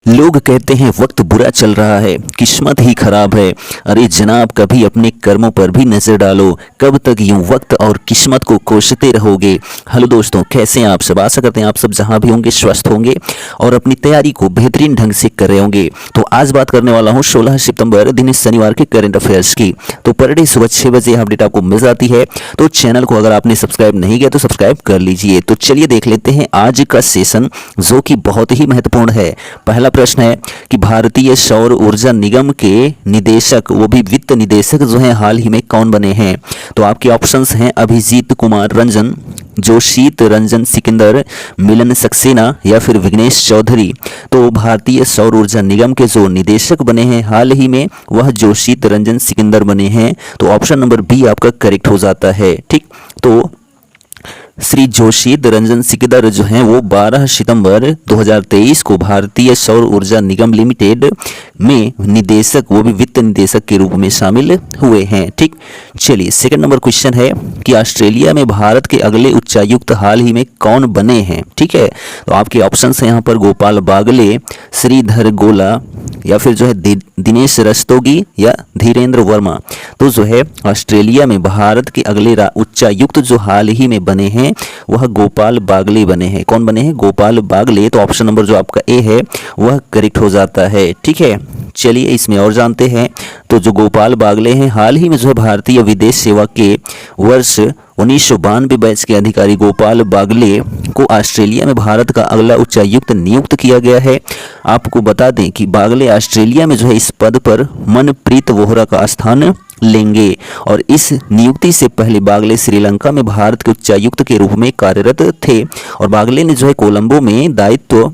लोग कहते हैं वक्त बुरा चल रहा है, किस्मत ही खराब है। अरे जनाब, कभी अपने कर्मों पर भी नजर डालो। कब तक यूं वक्त और किस्मत को कोसते रहोगे। हेलो दोस्तों, कैसे हैं आप सब। आशा करते हैं आप सब जहां भी होंगे स्वस्थ होंगे और अपनी तैयारी को बेहतरीन ढंग से कर रहे होंगे। तो आज बात करने वाला हूं 16 सितंबर दिन शनिवार के करंट अफेयर्स की। तो पर डे सुबह 6 बजे अपडेट आपको मिल जाती है। तो चैनल को अगर आपने सब्सक्राइब नहीं किया तो सब्सक्राइब कर लीजिए। तो चलिए देख लेते हैं आज का सेशन, जो कि बहुत ही महत्वपूर्ण है। पहला प्रश्न है कि भारतीय सौर ऊर्जा निगम के निदेशक, वो भी वित्त निदेशक जो हैं, हाल ही में कौन बने हैं। तो आपके ऑप्शंस हैं अभिजीत कुमार रंजन, जोशीत रंजन सिकंदर, मिलन सक्सेना या फिर विघ्नेश चौधरी। तो भारतीय सौर ऊर्जा निगम के जो निदेशक बने हैं हाल ही में, वह जोशीत रंजन सिकंदर बने हैं। तो ऑप्शन नंबर बी आपका करेक्ट हो जाता है। ठीक, तो श्री जोशीत रंजन सिकंदर जो हैं वो 12 सितंबर 2023 को भारतीय सौर ऊर्जा निगम लिमिटेड में निदेशक, वो भी वित्त निदेशक के रूप में शामिल हुए हैं। ठीक, चलिए सेकंड नंबर क्वेश्चन है कि ऑस्ट्रेलिया में भारत के अगले उच्चायुक्त हाल ही में कौन बने हैं। ठीक है, तो आपके ऑप्शंस हैं यहाँ पर गोपाल बागले, श्रीधर गोला या फिर जो है दिनेश रस्तोगी या धीरेन्द्र वर्मा। तो जो है ऑस्ट्रेलिया में भारत के अगले उच्चायुक्त जो हाल ही में बने हैं वह गोपाल बागले बने हैं। कौन बने हैं? गोपाल बागले। तो ऑप्शन नंबर जो आपका ए है वह करेक्ट हो जाता है। ठीक है, चलिए इसमें और जानते हैं। तो जो गोपाल बागले हैं हाल ही में जो है भारतीय विदेश सेवा के वर्ष 1992 बैच के अधिकारी गोपाल बागले को ऑस्ट्रेलिया में भारत का अगला उच्चायुक्त नियुक्त किया गया है। आपको बता दें कि बागले ऑस्ट्रेलिया में जो है इस पद पर मनप्रीत वोहरा का स्थान लेंगे और इस नियुक्ति से पहले बागले श्रीलंका में भारत के उच्चायुक्त के रूप में कार्यरत थे और बागले ने जो है कोलंबो में दायित्व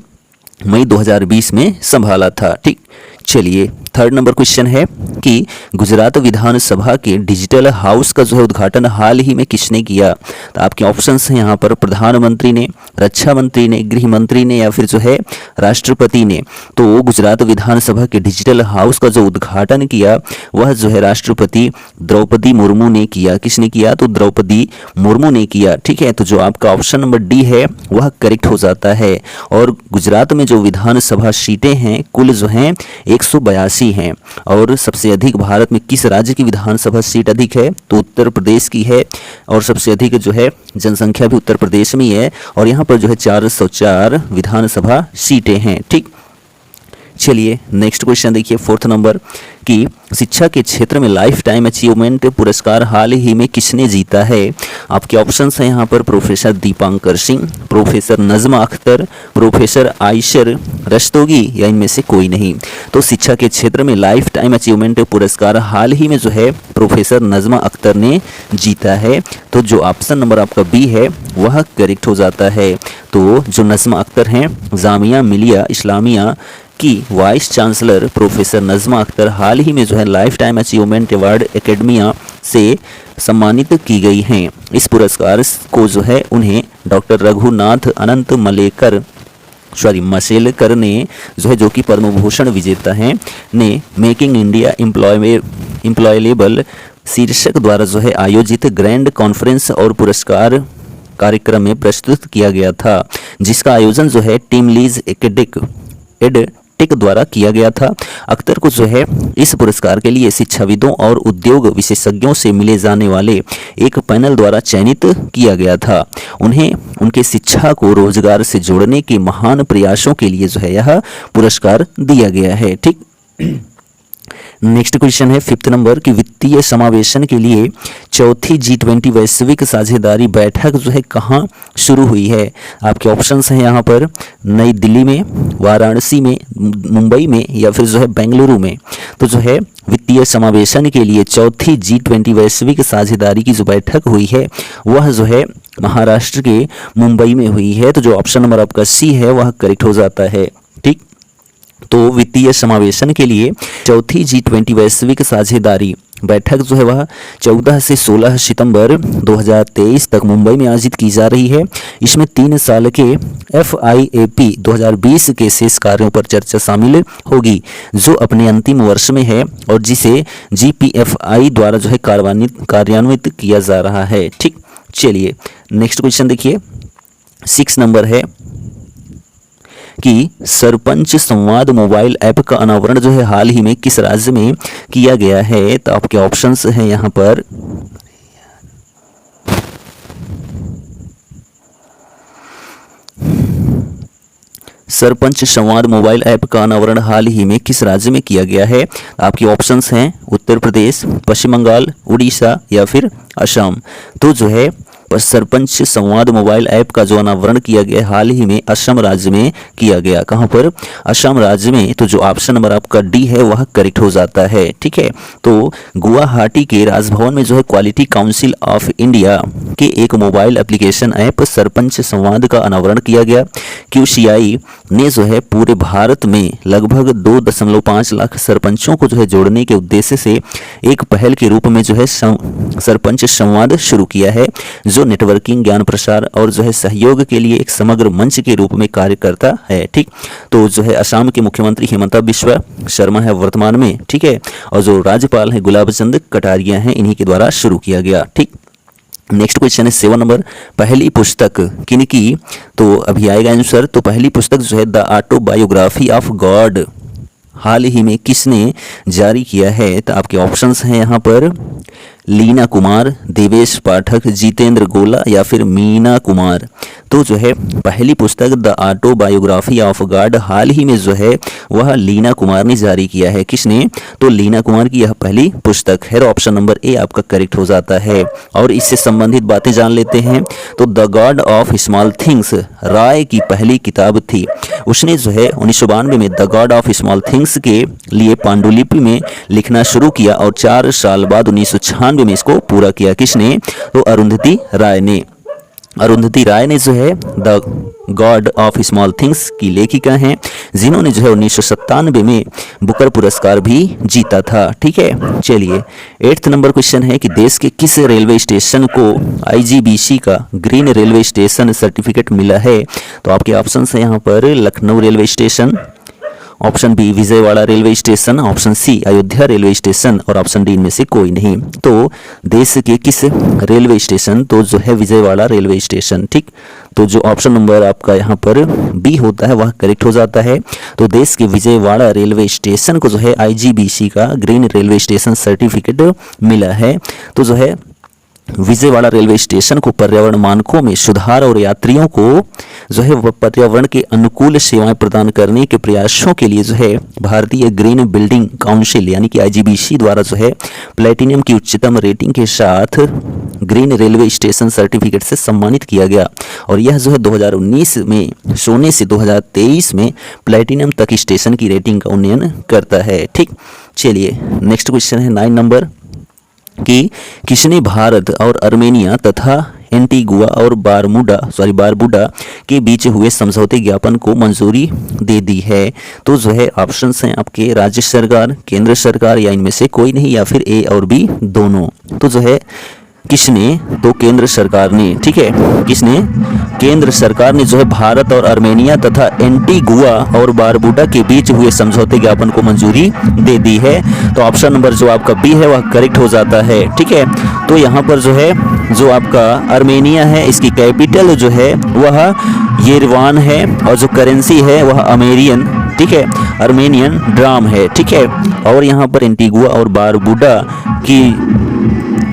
मई 2020 में संभाला था। ठीक, चलिए थर्ड नंबर क्वेश्चन है कि गुजरात विधानसभा के डिजिटल हाउस का जो है उद्घाटन हाल ही में किसने किया। तो आपके ऑप्शंस हैं यहाँ पर प्रधानमंत्री ने, रक्षा मंत्री ने, गृह मंत्री ने या फिर जो है राष्ट्रपति ने। तो गुजरात विधानसभा के डिजिटल हाउस का जो उद्घाटन किया वह जो है राष्ट्रपति द्रौपदी मुर्मू ने किया। किसने किया? तो द्रौपदी मुर्मू ने किया। ठीक है, तो जो आपका ऑप्शन नंबर डी है वह करेक्ट हो जाता है। और गुजरात में जो विधानसभा सीटें हैं कुल जो हैं 182 हैं और सबसे अधिक भारत में किस राज्य की विधानसभा सीट अधिक है? तो उत्तर प्रदेश की है और सबसे अधिक जो है जनसंख्या भी उत्तर प्रदेश में ही है और यहाँ पर जो है 404 विधानसभा सीटें हैं। ठीक, चलिए नेक्स्ट क्वेश्चन देखिए फोर्थ नंबर कि शिक्षा के क्षेत्र में लाइफ टाइम अचीवमेंट पुरस्कार हाल ही में किसने जीता है। आपके ऑप्शंस हैं यहाँ पर professor Dipankar Singh, professor Najma Akhtar, professor Eicher Rastogi या इनमें से कोई नहीं। तो शिक्षा के क्षेत्र में लाइफ टाइम अचीवमेंट पुरस्कार हाल ही में जो है प्रोफेसर नजमा अख्तर ने जीता है। तो जो ऑप्शन नंबर आपका बी है वह करेक्ट हो जाता है। तो जो नजमा अख्तर हैं जामिया मिलिया इस्लामिया की vice chancellor professor Najma Akhtar हाल ही में जो है lifetime achievement award academia से सम्मानित की गई हैं। इस पुरस्कार को जो है उन्हें डॉक्टर रघुनाथ अनंत मशेलकर ने जो है, जो कि पद्म भूषण विजेता हैं, ने मेकिंग इंडिया एम्प्लॉयलेबल शीर्षक द्वारा जो है आयोजित ग्रैंड कॉन्फ्रेंस और पुरस्कार कार्यक्रम में प्रस्तुत किया गया था, जिसका आयोजन जो है टीम लीज एडटेक द्वारा किया गया था। अख्तर को जो है इस पुरस्कार के लिए शिक्षाविदों और उद्योग विशेषज्ञों से मिले जाने वाले एक पैनल द्वारा चयनित किया गया था। उन्हें उनके शिक्षा को रोजगार से जोड़ने के महान प्रयासों के लिए जो है यह पुरस्कार दिया गया है। ठीक, नेक्स्ट क्वेश्चन है फिफ्थ नंबर कि वित्तीय समावेशन के लिए चौथी G20 वैश्विक साझेदारी बैठक जो है कहाँ शुरू हुई है। आपके ऑप्शंस हैं यहाँ पर नई दिल्ली में, वाराणसी में, मुंबई में या फिर जो है बेंगलुरु में। तो जो है वित्तीय समावेशन के लिए चौथी G20 वैश्विक साझेदारी की जो बैठक हुई है वह जो है महाराष्ट्र के मुंबई में हुई है। तो जो ऑप्शन नंबर आपका सी है वह करेक्ट हो जाता है। ठीक, तो वित्तीय समावेशन के लिए चौथी G20 वैश्विक साझेदारी बैठक जो है वह 14 से 16 सितंबर 2023 तक मुंबई में आयोजित की जा रही है। इसमें 3 साल के FIAP 2020 के शेष कार्यों पर चर्चा शामिल होगी जो अपने अंतिम वर्ष में है और जिसे GPFI द्वारा जो है कार्यान्वित किया जा रहा है। ठीक, चलिए नेक्स्ट क्वेश्चन देखिए 6 नंबर है कि सरपंच संवाद मोबाइल ऐप का अनावरण जो है हाल ही में किस राज्य में किया गया है? तो आपके ऑप्शंस हैं यहाँ पर सरपंच संवाद मोबाइल ऐप का अनावरण हाल ही में किस राज्य में किया गया है? आपके ऑप्शंस हैं उत्तर प्रदेश, पश्चिम बंगाल, उड़ीसा या फिर असम। तो जो है सरपंच संवाद मोबाइल ऐप का जो अनावरण किया गया हाल ही में असम राज्य में किया गया। कहाँ पर? असम राज्य में। तो जो ऑप्शन नंबर आपका डी है वह करेक्ट हो जाता है। ठीक है, तो गुवाहाटी के राजभवन में जो है क्वालिटी काउंसिल ऑफ इंडिया के एक मोबाइल एप्लीकेशन ऐप सरपंच संवाद का अनावरण किया गया। QCI ने जो है पूरे भारत में लगभग 2.5 लाख सरपंचों को जो है जोड़ने के उद्देश्य से एक पहल के रूप में जो है सरपंच संवाद शुरू किया है, जो नेटवर्किंग, ज्ञान प्रसार और जो है सहयोग के लिए एक समग्र मंच के रूप में कार्य करता है। ठीक, तो जो है असम के मुख्यमंत्री हिमंता बिस्वा शर्मा है वर्तमान में। ठीक है, और जो राज्यपाल है गुलाब चंद कटारिया हैं, इन्हीं के द्वारा शुरू किया गया। ठीक, नेक्स्ट क्वेश्चन है 7 नंबर, पहली पुस्तक किनकी? तो अभी आएगा आंसर। तो पहली पुस्तक जो है द ऑटोबायोग्राफी ऑफ गॉड हाल ही में किसने जारी किया है? तो आपके ऑप्शंस हैं यहाँ पर लीना कुमार, देवेश पाठक, जितेंद्र गोला या फिर मीना कुमार। तो जो है पहली पुस्तक द ऑटोबायोग्राफी ऑफ गॉड हाल ही में जो है वह लीना कुमार ने जारी किया है। किसने? तो लीना कुमार की यह पहली पुस्तक है। ऑप्शन नंबर ए आपका करेक्ट हो जाता है। और इससे संबंधित बातें जान लेते हैं। तो the God of Small Things Roy की पहली किताब थी। उसने जो है 1992 में the God of Small Things के लिए पांडुलिपि में लिखना शुरू किया और 4 साल बाद 1996 में इसको पूरा किया। किसने? तो अरुंधति राय ने। अरुंधति राय ने जो है the God of Small things की लेखिका हैं, जिन्होंने जो है 1997 में बुकर पुरस्कार भी जीता था। ठीक है, चलिए 8th नंबर क्वेश्चन है कि देश के किस रेलवे स्टेशन को IGBC का ग्रीन रेलवे स्टेशन सर्टिफिकेट मिला है? तो आपके ऑप्शन है यहाँ पर Lucknow railway station, option B Vijayawada railway station, option C Ayodhya railway station और ऑप्शन डी इनमें से कोई नहीं। तो देश के किस रेलवे स्टेशन? तो जो है विजयवाड़ा रेलवे स्टेशन। ठीक, तो जो ऑप्शन नंबर आपका यहाँ पर बी होता है वह करेक्ट हो जाता है। तो देश के विजयवाड़ा रेलवे स्टेशन को जो है IGBC का ग्रीन रेलवे स्टेशन सर्टिफिकेट मिला है। तो जो है विजयवाड़ा रेलवे स्टेशन को पर्यावरण मानकों में सुधार और यात्रियों को जो है वह पर्यावरण के अनुकूल सेवाएं प्रदान करने के प्रयासों के लिए जो है भारतीय ग्रीन बिल्डिंग काउंसिल यानी कि IGBC द्वारा जो है प्लेटिनम की उच्चतम रेटिंग के साथ ग्रीन रेलवे स्टेशन सर्टिफिकेट से सम्मानित किया गया। और यह जो है 2019 में सोने से 2023 में प्लेटिनम तक स्टेशन की रेटिंग का उन्नयन करता है। ठीक, चलिए नेक्स्ट क्वेश्चन है 9 नंबर कि किसने भारत और अर्मेनिया तथा एंटीगुआ और बारबुडा के बीच हुए समझौते ज्ञापन को मंजूरी दे दी है? तो जो है ऑप्शंस हैं आपके राज्य सरकार, केंद्र सरकार या इनमें से कोई नहीं या फिर ए और बी दोनों। तो जो है किसने? तो केंद्र सरकार ने। ठीक है, किसने? केंद्र सरकार ने जो है भारत और अर्मेनिया तथा एंटीगुआ और बारबुडा के बीच हुए समझौते ज्ञापन को मंजूरी दे दी है। तो ऑप्शन नंबर जो आपका बी है वह करेक्ट हो जाता है। ठीक है, तो यहाँ पर जो है जो आपका अर्मेनिया है इसकी कैपिटल जो है वह येरेवान है और जो करेंसी है वह अमेरियन, ठीक है, अर्मेनियन ड्राम है। ठीक है, और यहाँ पर एंटीगुआ और बारबुडा की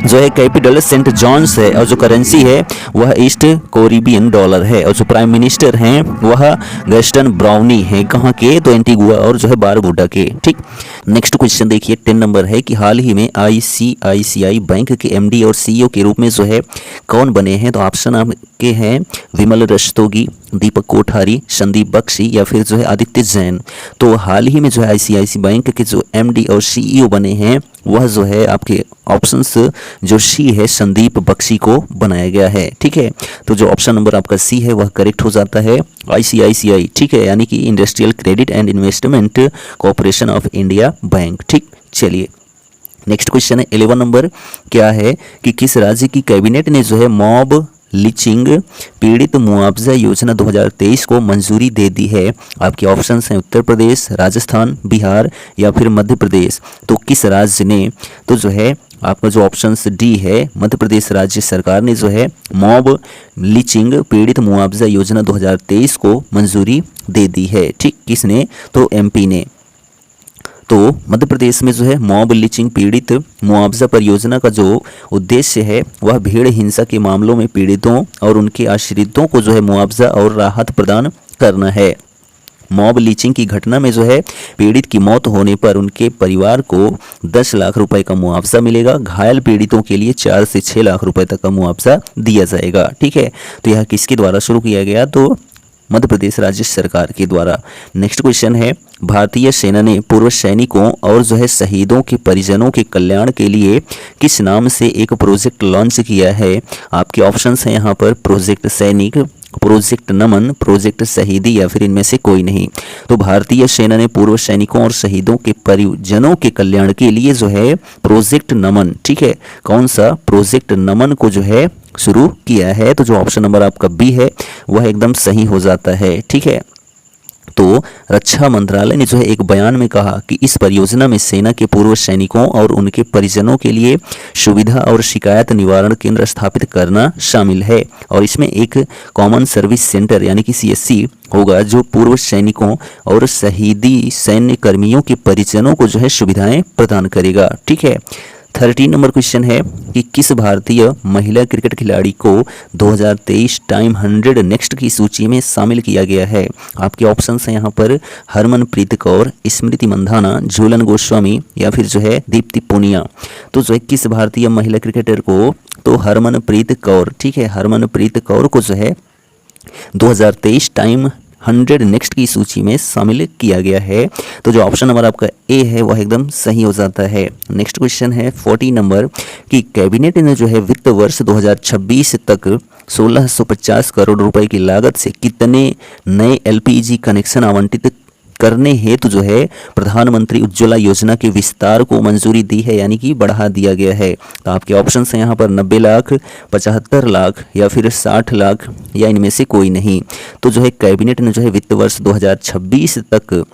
जो है कैपिटल सेंट जॉन्स है और जो करेंसी है वह ईस्ट कोरिबियन डॉलर है और जो प्राइम मिनिस्टर हैं वह गस्टन ब्राउनी है। कहाँ के? तो एंटीगुआ और जो है बारबुडा के। ठीक, नेक्स्ट क्वेश्चन देखिए 10 नंबर है कि हाल ही में ICICI बैंक के MD और CEO के रूप में जो है कौन बने हैं? तो ऑप्शन आपके हैं विमल रस्तोगी, दीपक कोठारी, संदीप बख्शी या फिर जो है आदित्य जैन। तो हाल ही में जो है ICICI बैंक के जो MD और CEO बने हैं वह जो है आपके ऑप्शंस जो सी है संदीप बख्शी को बनाया गया है। ठीक है, तो जो ऑप्शन नंबर आपका सी है वह करेक्ट हो जाता है ICICI। ठीक है, यानी कि industrial credit and investment corporation of India bank. ठीक, चलिए नेक्स्ट क्वेश्चन है 11 नंबर, क्या है कि किस राज्य की कैबिनेट ने जो है मॉब लिचिंग पीड़ित मुआवजा योजना 2023 को मंजूरी दे दी है? आपके ऑप्शंस हैं उत्तर प्रदेश, राजस्थान, बिहार या फिर मध्य प्रदेश। तो किस राज्य ने? तो जो है आपका जो ऑप्शन डी है, मध्य प्रदेश राज्य सरकार ने जो है मॉब लिचिंग पीड़ित मुआवजा योजना 2023 को मंजूरी दे दी है। ठीक, किसने? तो एमपी ने। तो मध्य प्रदेश में जो है मॉब लिचिंग पीड़ित मुआवजा परियोजना का जो उद्देश्य है वह भीड़ हिंसा के मामलों में पीड़ितों और उनके आश्रितों को जो है मुआवजा और राहत प्रदान करना है। मॉब लीचिंग की घटना में जो है पीड़ित की मौत होने पर उनके परिवार को 10 लाख रुपए का मुआवजा मिलेगा। घायल पीड़ितों के लिए 4 से 6 लाख रुपए तक का मुआवजा दिया जाएगा। ठीक है, तो यह किसके द्वारा शुरू किया गया? तो मध्य प्रदेश राज्य सरकार के द्वारा। नेक्स्ट क्वेश्चन है, भारतीय सेना ने पूर्व सैनिकों और जो है शहीदों के परिजनों के कल्याण के लिए किस नाम से एक प्रोजेक्ट लॉन्च किया है? आपके ऑप्शंस हैं यहाँ पर, प्रोजेक्ट सैनिक, प्रोजेक्ट नमन, प्रोजेक्ट शहीदी या फिर इनमें से कोई नहीं। तो भारतीय सेना ने पूर्व सैनिकों और शहीदों के परिजनों के कल्याण के लिए जो है प्रोजेक्ट नमन, ठीक है, कौन सा? प्रोजेक्ट नमन को जो है शुरू किया है। तो जो ऑप्शन नंबर आपका बी है वह एकदम सही हो जाता है। ठीक है, तो रक्षा मंत्रालय ने जो है एक बयान में कहा कि इस परियोजना में सेना के पूर्व सैनिकों और उनके परिजनों के लिए सुविधा और शिकायत निवारण केंद्र स्थापित करना शामिल है और इसमें एक कॉमन सर्विस सेंटर यानी कि सीएससी होगा जो पूर्व सैनिकों और शहीदी सैन्य कर्मियों के परिजनों को जो है सुविधाएं प्रदान करेगा। ठीक है, 13 नंबर क्वेश्चन है कि किस भारतीय महिला क्रिकेट खिलाड़ी को 2023 टाइम 100 नेक्स्ट की सूची में शामिल किया गया है? आपके ऑप्शंस हैं यहाँ पर, हरमनप्रीत कौर, स्मृति मंधाना, झूलन गोस्वामी या फिर जो है दीप्ति पूनिया। तो जो है किस भारतीय महिला क्रिकेटर को? तो हरमनप्रीत कौर। ठीक है, हरमनप्रीत कौर को जो है 2023 टाइम 100 नेक्स्ट की सूची में शामिल किया गया है। तो जो ऑप्शन नंबर आपका ए है वह एकदम सही हो जाता है। नेक्स्ट क्वेश्चन है 40 नंबर कि कैबिनेट ने जो है वित्त वर्ष 2026 तक 1650 करोड़ रुपए की लागत से कितने नए एलपीजी कनेक्शन आवंटित करने हेतु जो है प्रधानमंत्री उज्ज्वला योजना के विस्तार को मंजूरी दी है, यानी कि बढ़ा दिया गया है। तो आपके ऑप्शन हैं यहाँ पर 90 लाख, 75 लाख या फिर 60 लाख या इनमें से कोई नहीं। तो जो है कैबिनेट ने जो है वित्त वर्ष 2026 तक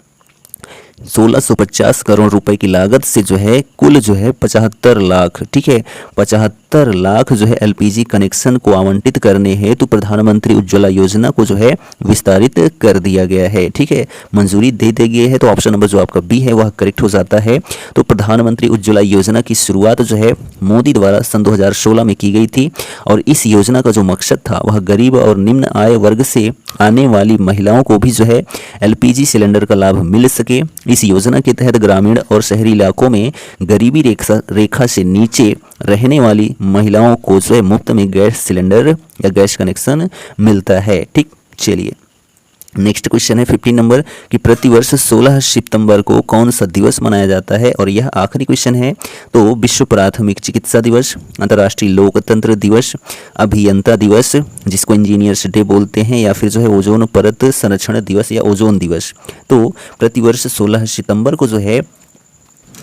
1650 करोड़ रुपए की लागत से जो है कुल जो है 75 लाख, ठीक है, 75 लाख जो है एलपीजी कनेक्शन को आवंटित करने हैं तो प्रधानमंत्री उज्ज्वला योजना को जो है विस्तारित कर दिया गया है। ठीक है, मंजूरी दे दी गई है। तो ऑप्शन नंबर जो आपका बी है वह करेक्ट हो जाता है। तो प्रधानमंत्री उज्ज्वला योजना की शुरुआत जो है मोदी द्वारा सन 2016 में की गई थी और इस योजना का जो मकसद था वह गरीब और निम्न आय वर्ग से आने वाली महिलाओं को भी जो है एलपीजी सिलेंडर का लाभ मिल सके। इस योजना के तहत ग्रामीण और शहरी इलाकों में गरीबी रेखा से नीचे रहने वाली महिलाओं को जो है मुफ्त में गैस सिलेंडर या गैस कनेक्शन मिलता है। ठीक, चलिए नेक्स्ट क्वेश्चन है 15 नंबर कि प्रतिवर्ष 16 सितंबर को कौन सा दिवस मनाया जाता है? और यह आखिरी क्वेश्चन है। तो विश्व प्राथमिक चिकित्सा दिवस, अंतर्राष्ट्रीय लोकतंत्र दिवस, अभियंता दिवस जिसको इंजीनियर्स डे बोलते हैं, या फिर जो है ओजोन परत संरक्षण दिवस या ओजोन दिवस। तो प्रतिवर्ष 16 सितंबर को जो है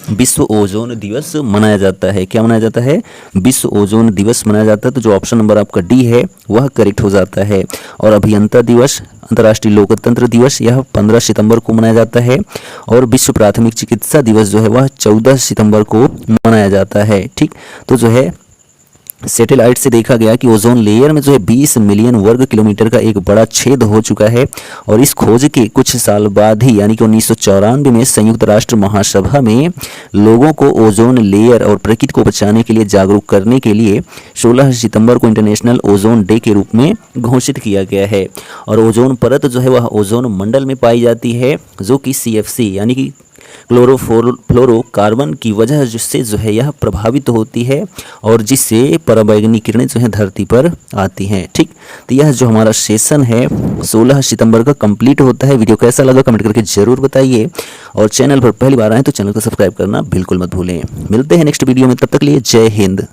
विश्व ओजोन दिवस मनाया जाता है। क्या मनाया जाता है? विश्व ओजोन दिवस मनाया जाता है। तो जो ऑप्शन नंबर आपका डी है वह करेक्ट हो जाता है। और अभियंता दिवस, अंतर्राष्ट्रीय लोकतंत्र दिवस यह 15 सितंबर को मनाया जाता है और विश्व प्राथमिक चिकित्सा दिवस जो है वह 14 सितंबर को मनाया जाता है। ठीक, तो जो है सैटेलाइट से देखा गया कि ओजोन लेयर में जो है 20 मिलियन वर्ग किलोमीटर का एक बड़ा छेद हो चुका है और इस खोज के कुछ साल बाद ही यानी कि 1994 में संयुक्त राष्ट्र महासभा में लोगों को ओजोन लेयर और प्रकृति को बचाने के लिए जागरूक करने के लिए 16 सितंबर को इंटरनेशनल ओजोन डे के रूप में घोषित किया गया है। और ओजोन परत जो है वह ओजोन मंडल में पाई जाती है जो कि CFC यानी कि क्लोरोफ्लोरोकार्बन की वजह से जो है यह प्रभावित होती है और जिससे पराबैंगनी किरणें जो है धरती पर आती हैं। ठीक, तो यह जो हमारा सेशन है 16 सितंबर का कंप्लीट होता है। वीडियो कैसा लगा कमेंट करके जरूर बताइए और चैनल पर पहली बार आए तो चैनल को सब्सक्राइब करना बिल्कुल मत भूलें। मिलते हैं नेक्स्ट वीडियो में, तब तक के लिए जय हिंद।